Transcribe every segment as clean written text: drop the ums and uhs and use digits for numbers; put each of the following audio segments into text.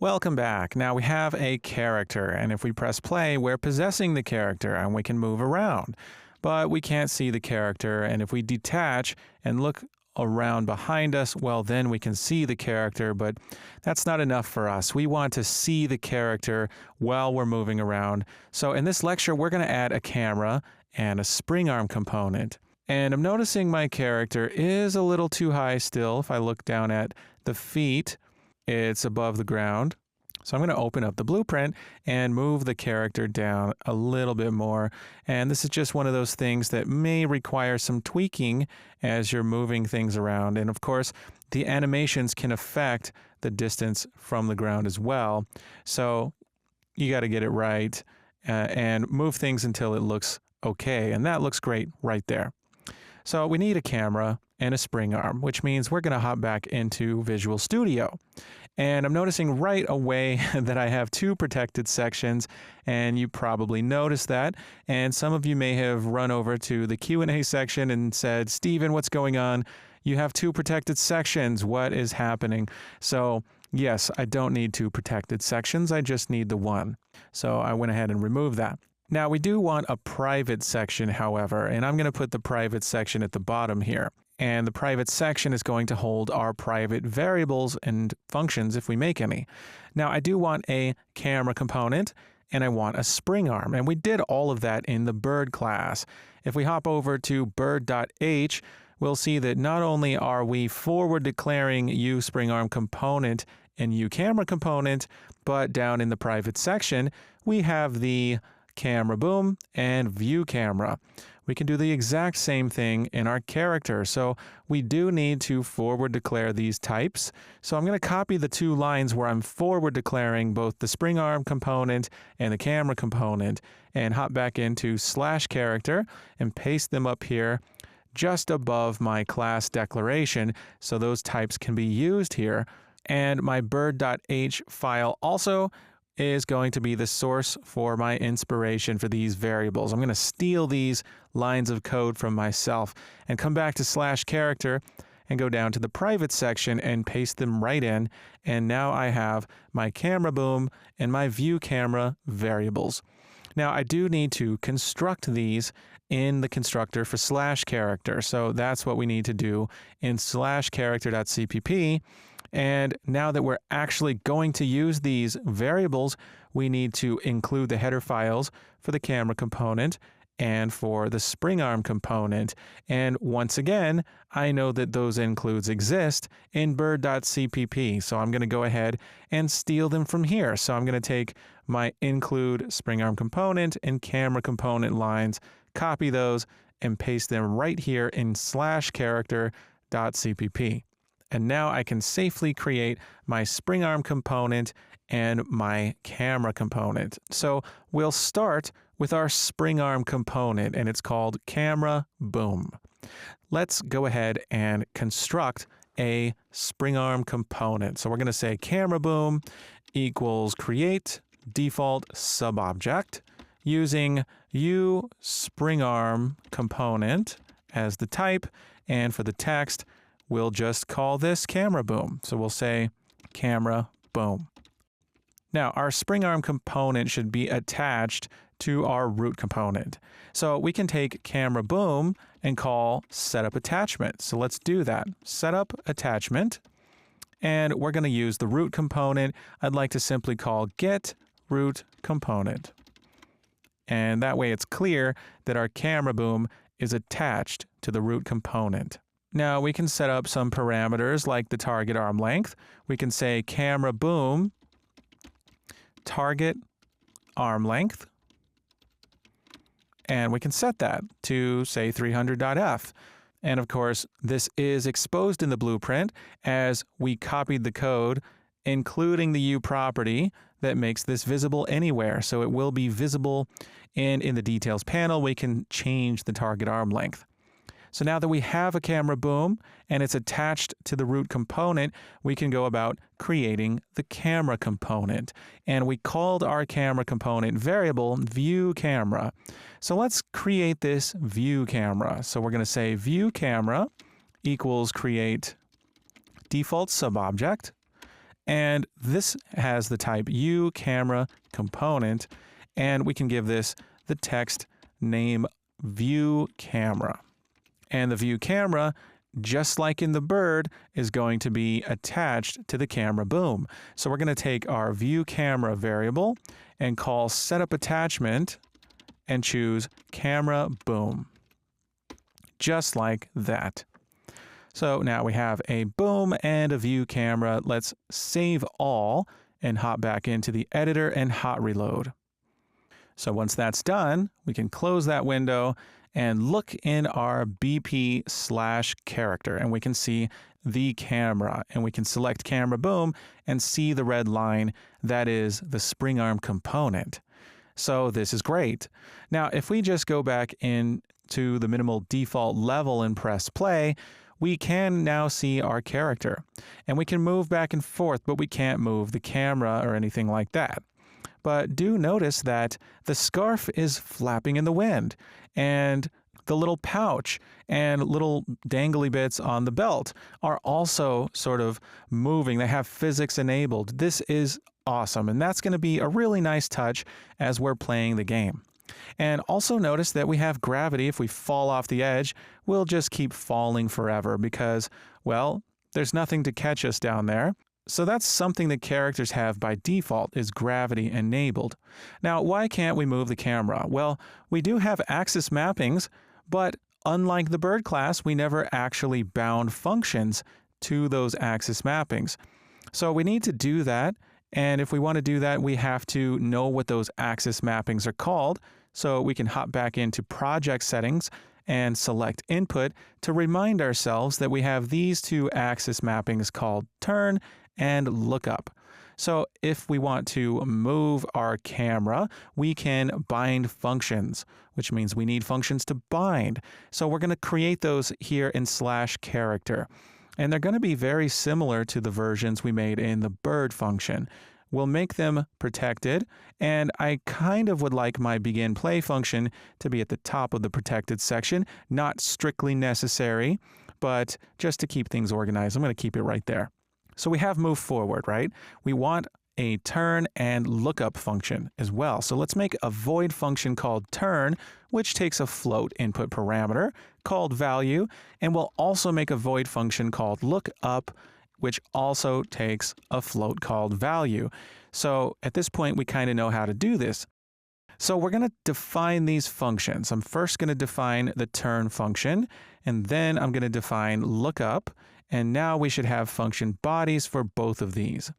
Welcome back. Now we have a character, and if we press play, we're possessing the character and we can move around. But we can't see the character, and if we detach and look around behind us, well, then we can see the character, but that's not enough for us. We want to see the character while we're moving around. So in this lecture, we're going to add a camera and a SpringArm component. And I'm noticing my character is a little too high still. If I look down at the feet, it's above the ground. So I'm going to open up the blueprint and move the character down a little bit more. And this is just one of those things that may require some tweaking as you're moving things around. And of course, the animations can affect the distance from the ground as well. So you got to get it right and move things until it looks okay. And that looks great right there. So we need a camera and a SpringArm, which means we're going to hop back into Visual Studio. And I'm noticing right away that I have two protected sections, and you probably noticed that. And some of you may have run over to the Q&A section and said, Steven, what's going on? You have two protected sections. What is happening? So yes, I don't need two protected sections. I just need the one. So I went ahead and removed that. Now we do want a private section, however, and I'm going to put the private section at the bottom here. And the private section is going to hold our private variables and functions if we make any. Now I do want a camera component and I want a SpringArm, and we did all of that in the bird class. If we hop over to bird.h, we'll see that not only are we forward declaring uSpringArm component and uCamera component, but down in the private section, we have the camera boom and view camera. We can do the exact same thing in our character. So we do need to forward declare these types. So I'm going to copy the two lines where I'm forward declaring both the SpringArm component and the camera component and hop back into /character and paste them up here just above my class declaration. So those types can be used here. And my bird.h file also is going to be the source for my inspiration for these variables. I'm going to steal these lines of code from myself and come back to /character and go down to the private section and paste them right in. And now I have my camera boom and my view camera variables. Now I do need to construct these in the constructor for /character. So that's what we need to do in /character.cpp. And now that we're actually going to use these variables, we need to include the header files for the camera component and for the SpringArm component. And once again, I know that those includes exist in bird.cpp. So I'm going to go ahead and steal them from here. So I'm going to take my include SpringArm component and camera component lines, copy those, and paste them right here in /character.cpp. And now I can safely create my SpringArm component and my camera component. So we'll start with our SpringArm component, and it's called camera boom. Let's go ahead and construct a SpringArm component. So we're going to say camera boom equals create default subobject using uSpringArm component as the type, and for the text, we'll just call this camera boom. So we'll say camera boom. Now our SpringArm component should be attached to our root component. So we can take camera boom and call setup attachment. So let's do that. Setup attachment. And we're going to use the root component. I'd like to simply call get root component. And that way it's clear that our camera boom is attached to the root component. Now we can set up some parameters like the target arm length. We can say camera boom target arm length, and we can set that to say 300.f. And of course, this is exposed in the blueprint as we copied the code, including the U property that makes this visible anywhere. So it will be visible, and in the details panel, we can change the target arm length. So now that we have a camera boom and it's attached to the root component, we can go about creating the camera component. And we called our camera component variable view camera. So let's create this view camera. So we're going to say view camera equals create default subobject. And this has the type uCamera component, and we can give this the text name viewCamera. And the viewCamera, just like in the bird, is going to be attached to the camera boom. So we're going to take our viewCamera variable and call setUpAttachment and choose camera boom. Just like that. So now we have a boom and a viewCamera. Let's save all and hop back into the editor and hot reload. So once that's done, we can close that window and look in our BP/character, and we can see the camera, and we can select camera boom and see the red line. That is the SpringArm component. So this is great. Now, if we just go back into the minimal default level and press play, we can now see our character, and we can move back and forth, but we can't move the camera or anything like that. But do notice that the scarf is flapping in the wind, and the little pouch and little dangly bits on the belt are also sort of moving. They have physics enabled. This is awesome, and that's going to be a really nice touch as we're playing the game. And also notice that we have gravity. If we fall off the edge, we'll just keep falling forever because, well, there's nothing to catch us down there. So that's something that characters have by default, is gravity enabled. Now, why can't we move the camera? Well, we do have axis mappings, but unlike the bird class, we never actually bound functions to those axis mappings. So we need to do that. And if we want to do that, we have to know what those axis mappings are called. So we can hop back into project settings and select input to remind ourselves that we have these two axis mappings called turn and lookup. So if we want to move our camera, we can bind functions, which means we need functions to bind. So we're going to create those here in /character. And they're going to be very similar to the versions we made in the bird function. We'll make them protected, and I kind of would like my begin play function to be at the top of the protected section. Not strictly necessary, but just to keep things organized, I'm going to keep it right there. So we have move forward, right? We want a turn and lookup function as well. So let's make a void function called turn, which takes a float input parameter called value, and we'll also make a void function called lookup, which also takes a float called value. So at this point, we kind of know how to do this. So we're going to define these functions. I'm first going to define the turn function, and then I'm going to define lookup. And now we should have function bodies for both of these.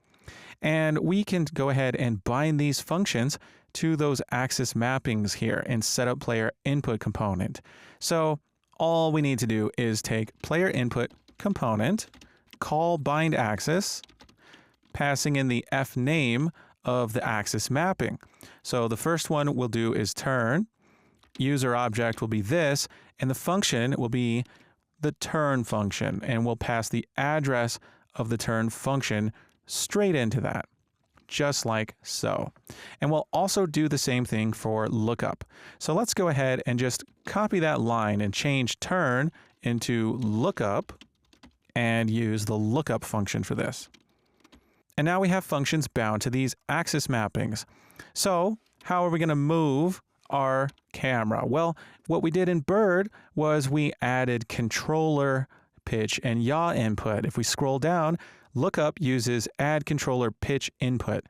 And we can go ahead and bind these functions to those axis mappings here in setup player input component. So all we need to do is take player input component, call bind axis, passing in the f name of the axis mapping. So the first one we'll do is turn, user object will be this, and the function will be the turn function, and we'll pass the address of the turn function straight into that, just like so. And we'll also do the same thing for lookup. So let's go ahead and just copy that line and change turn into lookup and use the lookup function for this. And now we have functions bound to these axis mappings. So how are we going to move our camera? Well, what we did in bird was we added controller pitch and yaw input. If we scroll down, lookup uses add controller pitch input.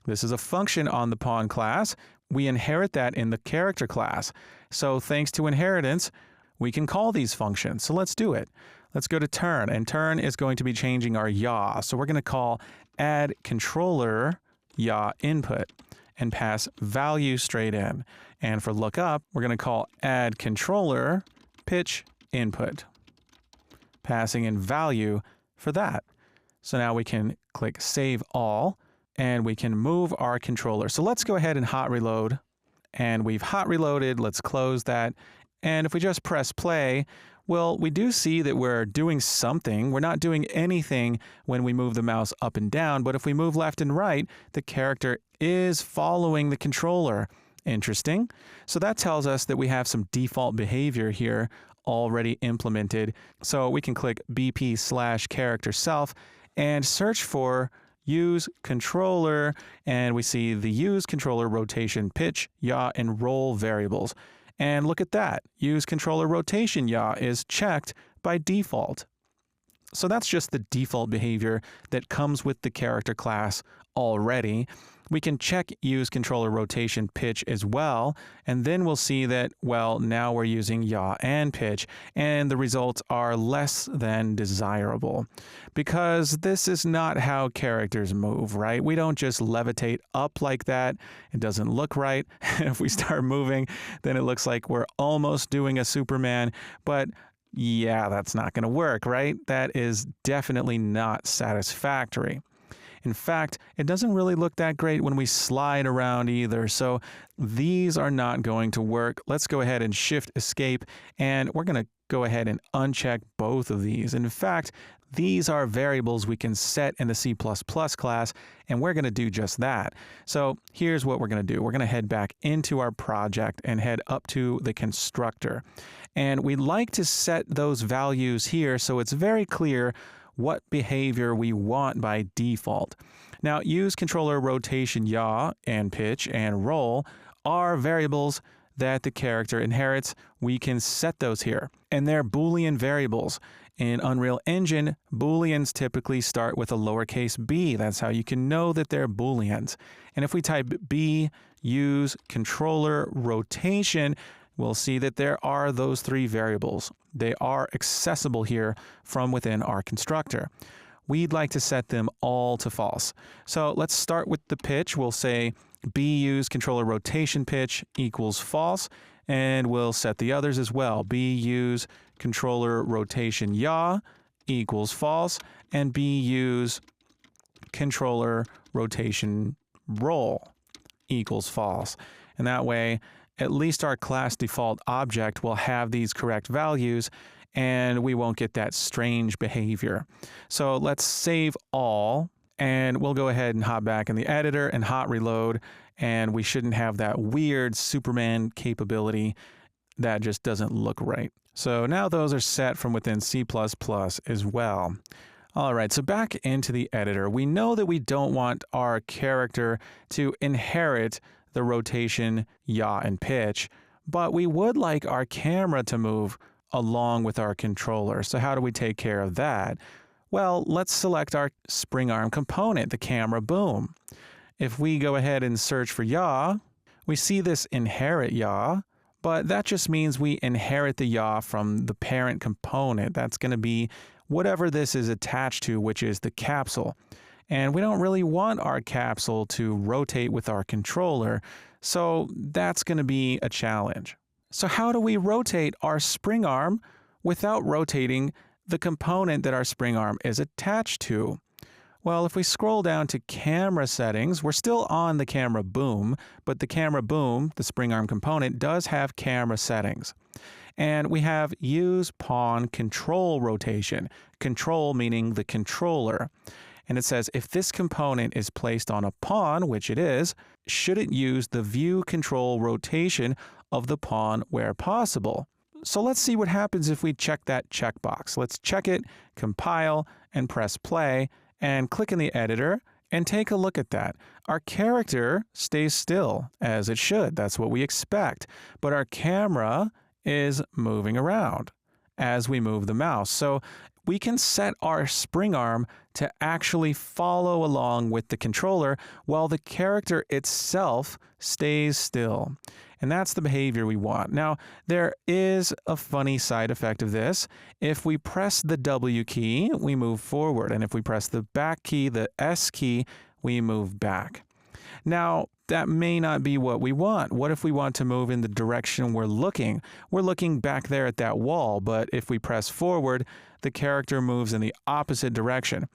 This is a function on the pawn class. We inherit that in the character class. So thanks to inheritance, we can call these functions. So let's do it. Let's go to turn, and turn is going to be changing our yaw. So we're going to call add controller yaw input and pass value straight in. And for lookup, we're going to call add controller pitch input, passing in value for that. So now we can click save all, and we can move our controller. So let's go ahead and hot reload, and we've hot reloaded. Let's close that. And if we just press play, well, we do see that we're doing something. We're not doing anything when we move the mouse up and down, but if we move left and right, the character is following the controller. Interesting. So that tells us that we have some default behavior here already implemented. So we can click BP/character self and search for use controller, and we see the use controller rotation, pitch, yaw, and roll variables. And look at that. Use controller rotation yaw is checked by default. So that's just the default behavior that comes with the character class already. We can check use controller rotation pitch as well, and then we'll see that, well, now we're using yaw and pitch, and the results are less than desirable. Because this is not how characters move, right? We don't just levitate up like that. It doesn't look right. If we start moving, then it looks like we're almost doing a Superman, but yeah, that's not going to work, right? That is definitely not satisfactory. In fact, it doesn't really look that great when we slide around either, so these are not going to work. Let's go ahead and Shift Escape, and we're going to go ahead and uncheck both of these. In fact, these are variables we can set in the C++ class, and we're going to do just that. So here's what we're going to do. We're going to head back into our project and head up to the constructor. And we like to set those values here so it's very clear what behavior we want by default. Now, use controller rotation yaw and pitch and roll are variables that the character inherits. We can set those here, and they're Boolean variables. In Unreal Engine, Booleans typically start with a lowercase b. That's how you can know that they're Booleans. And if we type b, use controller rotation, we'll see that there are those three variables. They are accessible here from within our constructor. We'd like to set them all to false. So let's start with the pitch. We'll say b use controller rotation pitch equals false, and we'll set the others as well. b use controller rotation yaw equals false, and b use controller rotation roll equals false. And that way, at least our class default object will have these correct values, and we won't get that strange behavior. So let's save all, and we'll go ahead and hop back in the editor and hot reload, and we shouldn't have that weird Superman capability that just doesn't look right. So now those are set from within C++ as well. All right, so back into the editor. We know that we don't want our character to inherit the rotation, yaw, and pitch, but we would like our camera to move along with our controller. So how do we take care of that? Well, let's select our SpringArm component, the camera boom. If we go ahead and search for yaw, we see this inherit yaw, but that just means we inherit the yaw from the parent component. That's going to be whatever this is attached to, which is the capsule. And we don't really want our capsule to rotate with our controller, so that's going to be a challenge. So how do we rotate our SpringArm without rotating the component that our SpringArm is attached to? Well, if we scroll down to camera settings, we're still on the camera boom, but the camera boom, the SpringArm component, does have camera settings. And we have use pawn control rotation, control meaning the controller. And it says if this component is placed on a pawn, which it is, should it use the view control rotation of the pawn where possible? So let's see what happens if we check that checkbox. Let's check it, compile, and press play, and click in the editor, and take a look at that. Our character stays still, as it should. That's what we expect. But our camera is moving around as we move the mouse. So we can set our SpringArm to actually follow along with the controller while the character itself stays still. And that's the behavior we want. Now, there is a funny side effect of this. If we press the W key, we move forward. And if we press the back key, the S key, we move back. Now, that may not be what we want. What if we want to move in the direction we're looking? We're looking back there at that wall, but if we press forward, the character moves in the opposite direction.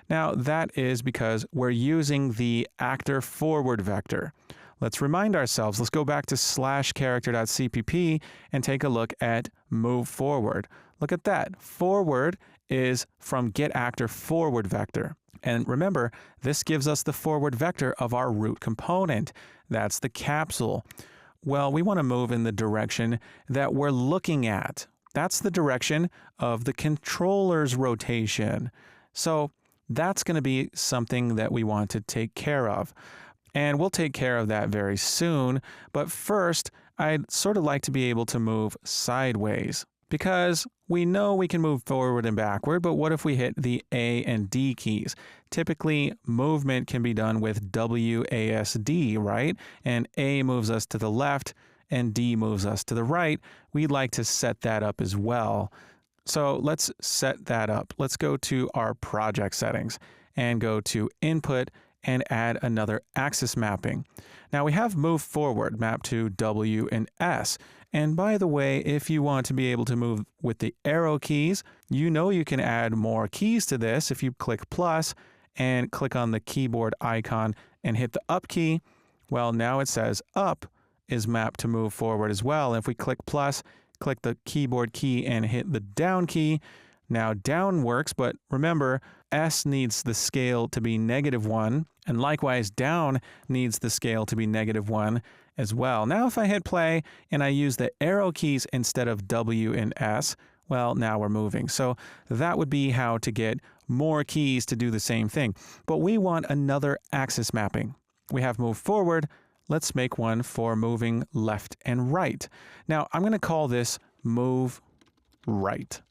Now, that is because we're using the actor forward vector. Let's remind ourselves. Let's go back to /character.cpp and take a look at move forward. Look at that. Forward is from getActorForward vector. And remember, this gives us the forward vector of our root component. That's the capsule. Well, we want to move in the direction that we're looking at. That's the direction of the controller's rotation. So that's going to be something that we want to take care of. And we'll take care of that very soon. But first, I'd sort of like to be able to move sideways, because we know we can move forward and backward, but what if we hit the A and D keys? Typically, movement can be done with WASD, right? And A moves us to the left and D moves us to the right. We'd like to set that up as well. So let's set that up. Let's go to our project settings and go to Input and add another axis mapping. Now we have move forward mapped to W and S. And by the way, if you want to be able to move with the arrow keys, you know you can add more keys to this. If you click plus and click on the keyboard icon and hit the up key, well, now it says up is mapped to move forward as well. And if we click plus, click the keyboard key and hit the down key, now down works, but remember, S needs the scale to be -1, and likewise down needs the scale to be -1 as well. Now if I hit play and I use the arrow keys instead of W and S, well, now we're moving. So that would be how to get more keys to do the same thing. But we want another axis mapping. We have move forward. Let's make one for moving left and right. Now I'm going to call this move right.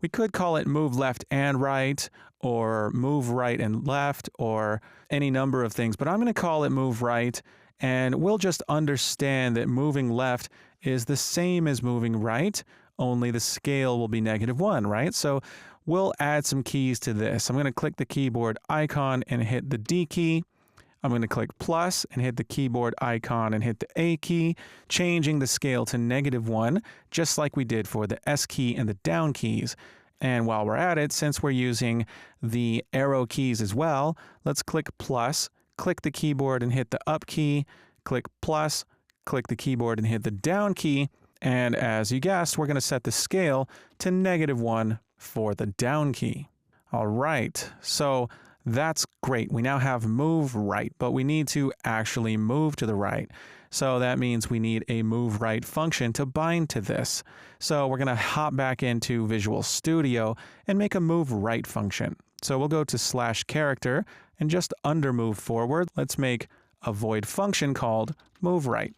We could call it move left and right, or move right and left, or any number of things, but I'm going to call it move right, and we'll just understand that moving left is the same as moving right, only the scale will be -1, right? So we'll add some keys to this. I'm going to click the keyboard icon and hit the D key. I'm going to click plus and hit the keyboard icon and hit the A key, changing the scale to -1, just like we did for the S key and the down keys. And while we're at it, since we're using the arrow keys as well, let's click plus, click the keyboard and hit the up key, click plus, click the keyboard and hit the down key. And as you guessed, we're going to set the scale to -1 for the down key. All right, so that's great. We now have move right, but we need to actually move to the right. So that means we need a move right function to bind to this. So we're going to hop back into Visual Studio and make a move right function. So we'll go to /character and just under move forward, let's make a void function called move right,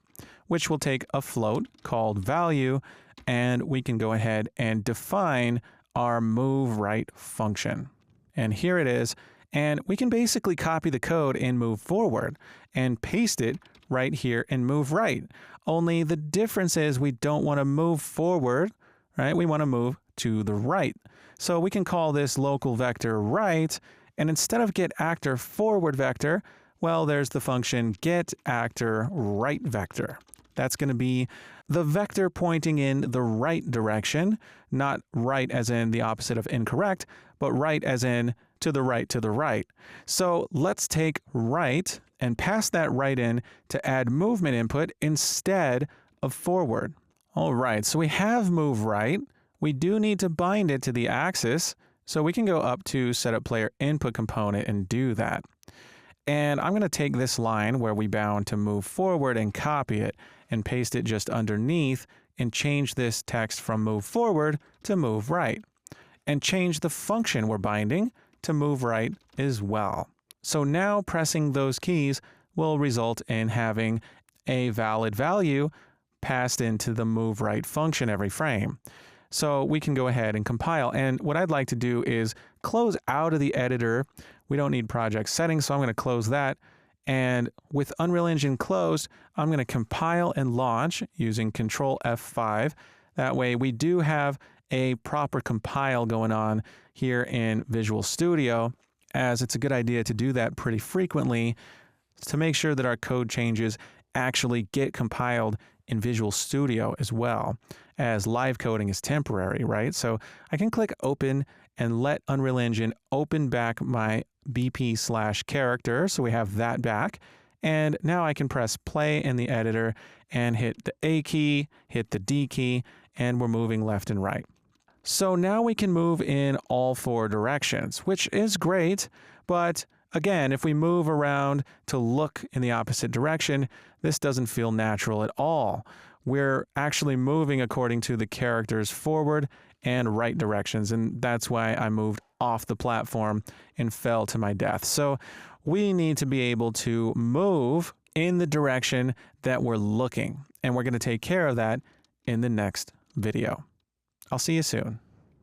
which will take a float called value, and we can go ahead and define our move right function. And here it is. And we can basically copy the code in move forward and paste it right here in move right. Only the difference is we don't want to move forward, right? We want to move to the right. So we can call this local vector right, and instead of get actor forward vector, well, there's the function get actor right vector. That's going to be the vector pointing in the right direction, not right as in the opposite of incorrect, but right as in to the right, to the right. So let's take right and pass that right in to add movement input instead of forward. All right, so we have move right. We do need to bind it to the axis, so we can go up to setup player input component and do that. And I'm going to take this line where we bound to move forward and copy it and paste it just underneath and change this text from move forward to move right. And change the function we're binding to move right as well. So now pressing those keys will result in having a valid value passed into the move right function every frame. So we can go ahead and compile. And what I'd like to do is close out of the editor. We don't need project settings, so I'm going to close that. And with Unreal Engine closed, I'm going to compile and launch using Control F5. That way we do have a proper compile going on here in Visual Studio, as it's a good idea to do that pretty frequently to make sure that our code changes actually get compiled in Visual Studio as well, as live coding is temporary, right? So I can click open and let Unreal Engine open back my BP/character, so we have that back. And now I can press play in the editor and hit the A key, hit the D key, and we're moving left and right. So now we can move in all four directions, which is great, but again, if we move around to look in the opposite direction, this doesn't feel natural at all. We're actually moving according to the character's forward and right directions. And that's why I moved off the platform and fell to my death. So we need to be able to move in the direction that we're looking. And we're going to take care of that in the next video. I'll see you soon.